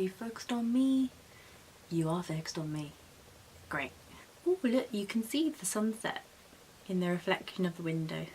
you focused on me? You are focused on me. Great. Oh look, you can see the sunset in the reflection of the window.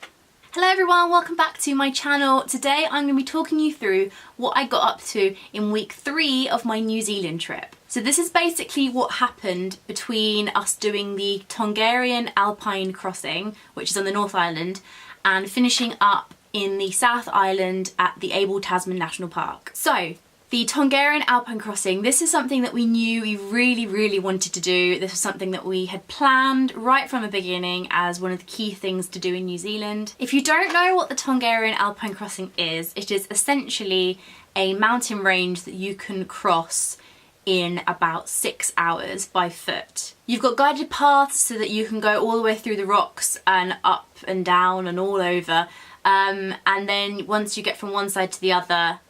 Hello everyone, welcome back to my channel. Today I'm going to be talking you through what I got up to in week 3 of my New Zealand trip. So this is basically what happened between us doing the Tongariro Alpine Crossing, which is on the North Island, and finishing up in the South Island at the Abel Tasman National Park. So the Tongariro Alpine Crossing, this is something that we knew we really wanted to do. This was something that we had planned right from the beginning as one of the key things to do in New Zealand. If you don't know what the Tongariro Alpine Crossing is, it is essentially a mountain range that you can cross in about 6 hours by foot. You've got guided paths so that you can go all the way through the rocks and up and down and all over. And then once you get from one side to the other,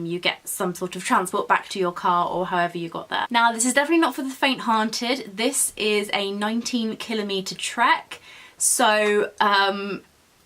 you get some sort of transport back to your car or however you got there. Now this is definitely not for the faint-hearted. This is a 19-kilometre trek, so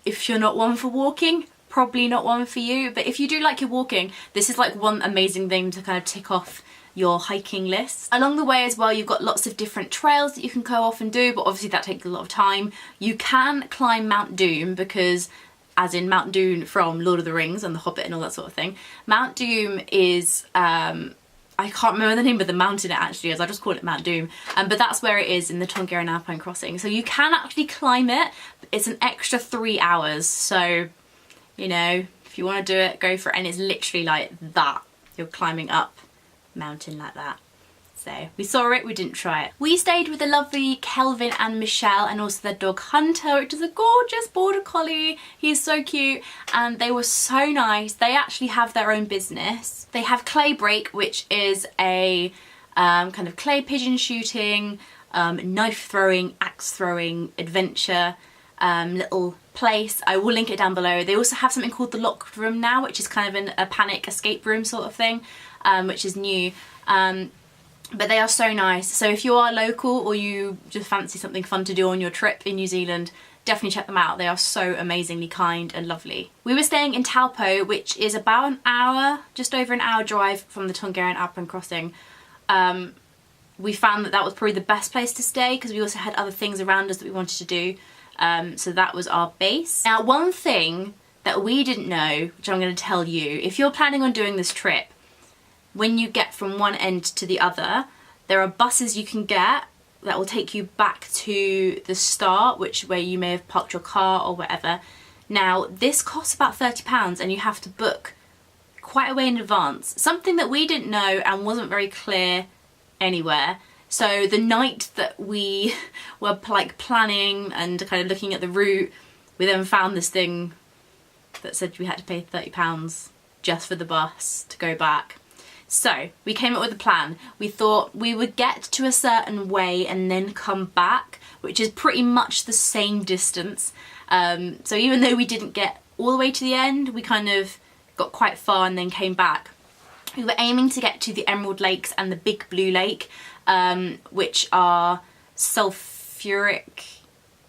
if you're not one for walking, probably not one for you, but if you do like your walking, this is like one amazing thing to kind of tick off your hiking list. Along the way as well, you've got lots of different trails that you can go off and do, but obviously that takes a lot of time. You can climb Mount Doom, because as in Mount Doom from Lord of the Rings and The Hobbit and all that sort of thing. Mount Doom is, I can't remember the name of the mountain it actually is, I just call it Mount Doom, but that's where it is in the Tongariro Alpine Crossing. So you can actually climb it, but it's an extra 3 hours, so you know, if you want to do it, go for it, and it's literally like that. You're climbing up a mountain like that. So we saw it, we didn't try it. We stayed with the lovely Kelvin and Michelle and also their dog Hunter, which is a gorgeous border collie. He is so cute and they were so nice. They actually have their own business. They have Clay Break, which is a kind of clay pigeon shooting, knife throwing, axe throwing adventure little place. I will link it down below. They also have something called the Locked Room now, which is kind of a panic escape room sort of thing, which is new. But they are so nice. So if you are local or you just fancy something fun to do on your trip in New Zealand, definitely check them out. They are so amazingly kind and lovely. We were staying in Taupo, which is about an hour, just over an hour drive from the Tongariro Alpine Crossing. We found that that was probably the best place to stay because we also had other things around us that we wanted to do. So that was our base. Now, one thing that we didn't know, which I'm going to tell you, if you're planning on doing this trip, when you get from one end to the other, there are buses you can get that will take you back to the start, where you may have parked your car or whatever. Now, this costs about £30 and you have to book quite a way in advance. Something that we didn't know and wasn't very clear anywhere. So the night that we were like planning and kind of looking at the route, we then found this thing that said we had to pay £30 just for the bus to go back. So we came up with a plan. We thought we would get to a certain way and then come back, which is pretty much the same distance. So even though we didn't get all the way to the end, we kind of got quite far and then came back. We were aiming to get to the Emerald Lakes and the Big Blue Lake, which are sulfuric,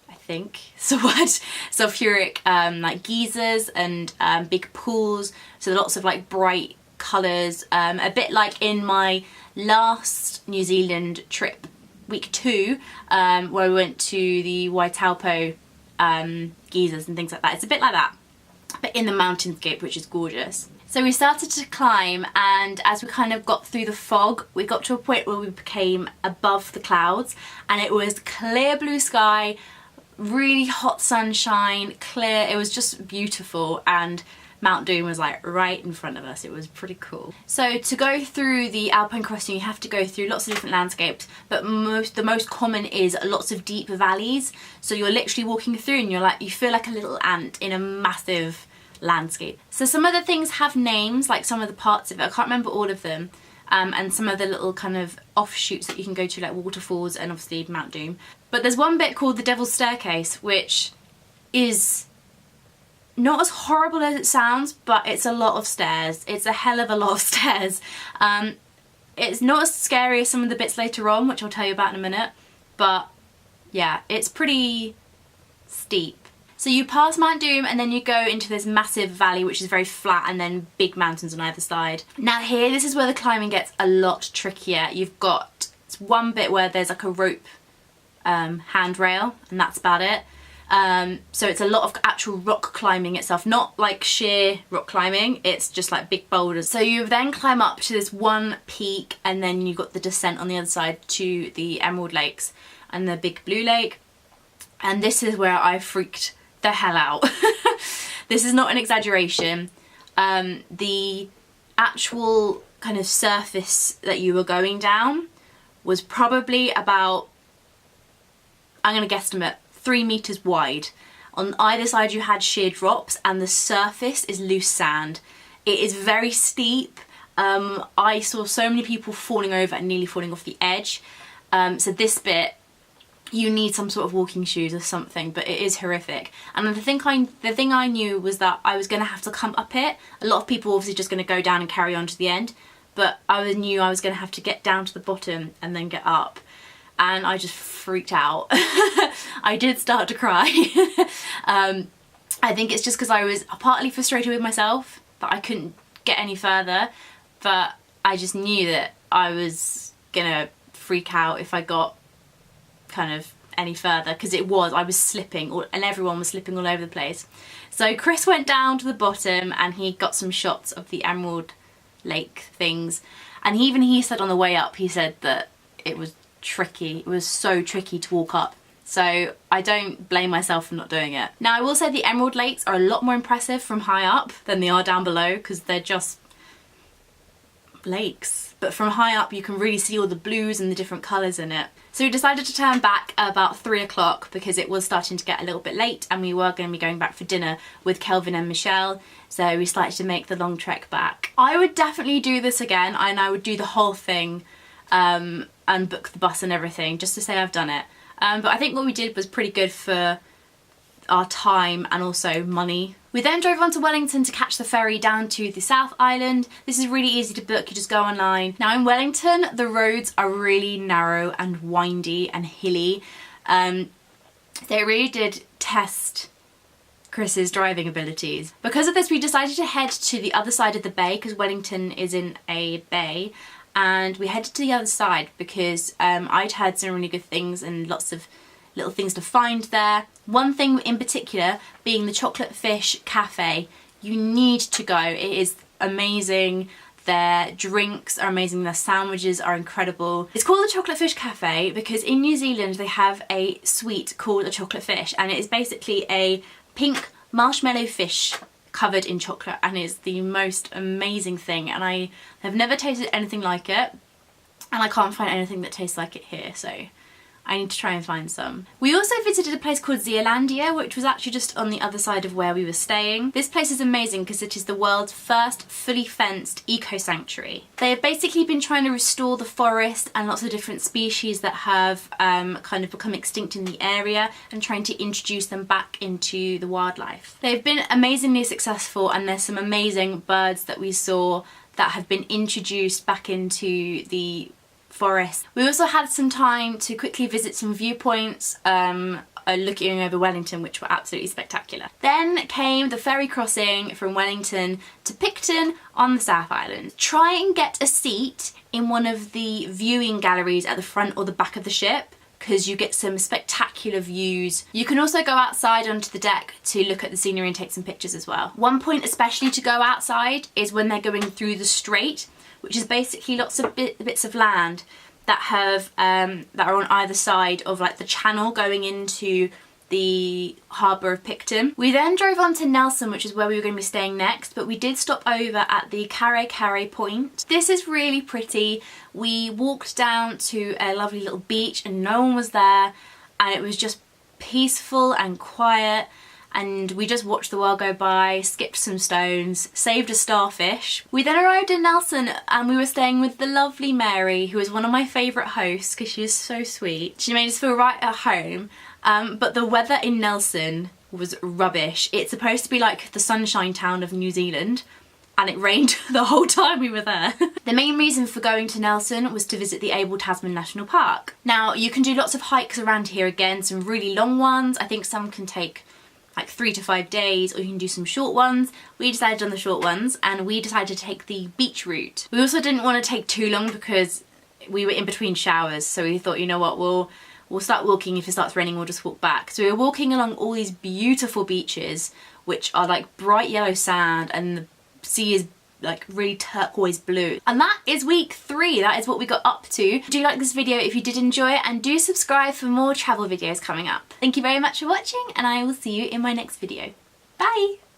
I think it's the word, sulfuric like geysers and big pools. So lots of like bright colours, a bit like in my last New Zealand trip, week 2, where we went to the Waitaupo geysers and things like that. It's a bit like that, but in the mountainscape, which is gorgeous. So we started to climb, and as we kind of got through the fog, we got to a point where we became above the clouds, and it was clear blue sky, really hot sunshine, clear. It was just beautiful, and Mount Doom was like right in front of us. It was pretty cool. So to go through the Alpine Crossing, you have to go through lots of different landscapes, but the most common is lots of deep valleys. So you're literally walking through and you feel like a little ant in a massive landscape. So some of the things have names, like some of the parts of it. I can't remember all of them. And some of the little kind of offshoots that you can go to, like waterfalls and obviously Mount Doom. But there's one bit called the Devil's Staircase, which is not as horrible as it sounds, but it's a lot of stairs. It's a hell of a lot of stairs. It's not as scary as some of the bits later on, which I'll tell you about in a minute, but yeah, it's pretty steep. So you pass Mount Doom and then you go into this massive valley which is very flat and then big mountains on either side. Now here, this is where the climbing gets a lot trickier. You've got one bit where there's like a rope handrail and that's about it. So it's a lot of actual rock climbing itself, not like sheer rock climbing, it's just like big boulders. So you then climb up to this one peak and then you've got the descent on the other side to the Emerald Lakes and the Big Blue Lake. And this is where I freaked the hell out. This is not an exaggeration. The actual kind of surface that you were going down was probably about, I'm going to guesstimate, 3 meters wide. On either side you had sheer drops and the surface is loose sand. It is very steep. I saw so many people falling over and nearly falling off the edge. So this bit, you need some sort of walking shoes or something, but it is horrific. And the thing I knew was that I was going to have to come up it. A lot of people obviously just going to go down and carry on to the end, but I knew I was going to have to get down to the bottom and then get up. And I just freaked out. I did start to cry. I think it's just because I was partly frustrated with myself that I couldn't get any further, but I just knew that I was gonna freak out if I got kind of any further, because I was slipping and everyone was slipping all over the place. So Chris went down to the bottom and he got some shots of the Emerald Lake things, and he said on the way up, he said that it was tricky. It was so tricky to walk up. So I don't blame myself for not doing it. Now I will say the Emerald Lakes are a lot more impressive from high up than they are down below, because they're just lakes. But from high up you can really see all the blues and the different colours in it. So we decided to turn back about 3 o'clock because it was starting to get a little bit late and we were going to be going back for dinner with Kelvin and Michelle. So we started to make the long trek back. I would definitely do this again, and I would do the whole thing and book the bus and everything just to say I've done it. But I think what we did was pretty good for our time and also money. We then drove on to Wellington to catch the ferry down to the South Island. This is really easy to book, you just go online. Now in Wellington, the roads are really narrow and windy and hilly. They really did test Chris's driving abilities. Because of this, we decided to head to the other side of the bay, because Wellington is in a bay, and we headed to the other side because I'd heard some really good things and lots of little things to find there. One thing in particular being the Chocolate Fish Cafe. You need to go, it is amazing. Their drinks are amazing, their sandwiches are incredible. It's called the Chocolate Fish Cafe because in New Zealand they have a sweet called a chocolate fish, and it is basically a pink marshmallow fish covered in chocolate, and it's the most amazing thing, and I have never tasted anything like it, and I can't find anything that tastes like it here, so I need to try and find some. We also visited a place called Zealandia, which was actually just on the other side of where we were staying. This place is amazing because it is the world's first fully fenced eco-sanctuary. They have basically been trying to restore the forest and lots of different species that have kind of become extinct in the area, and trying to introduce them back into the wildlife. They've been amazingly successful, and there's some amazing birds that we saw that have been introduced back into the forest. We also had some time to quickly visit some viewpoints looking over Wellington, which were absolutely spectacular. Then came the ferry crossing from Wellington to Picton on the South Island. Try and get a seat in one of the viewing galleries at the front or the back of the ship, because you get some spectacular views. You can also go outside onto the deck to look at the scenery and take some pictures as well. One point especially to go outside is when they're going through the strait, which is basically lots of bits of land that have that are on either side of like the channel going into the harbour of Picton. We then drove on to Nelson, which is where we were going to be staying next, but we did stop over at the Karakara point. This is really pretty. We walked down to a lovely little beach and no one was there, and it was just peaceful and quiet, and we just watched the world go by, skipped some stones, saved a starfish. We then arrived in Nelson and we were staying with the lovely Mary, who is one of my favourite hosts because she is so sweet. She made us feel right at home, but the weather in Nelson was rubbish. It's supposed to be like the sunshine town of New Zealand, and it rained the whole time we were there. The main reason for going to Nelson was to visit the Abel Tasman National Park. Now you can do lots of hikes around here again, some really long ones. I think some can take like 3 to 5 days, or you can do some short ones. We decided on the short ones, and we decided to take the beach route. We also didn't want to take too long because we were in between showers, so we thought, you know what, we'll start walking. If it starts raining, we'll just walk back. So we were walking along all these beautiful beaches, which are like bright yellow sand, and the sea is like really turquoise blue. And that is week 3. That is what we got up to. Do like this video if you did enjoy it, and do subscribe for more travel videos coming up. Thank you very much for watching, and I will see you in my next video. Bye!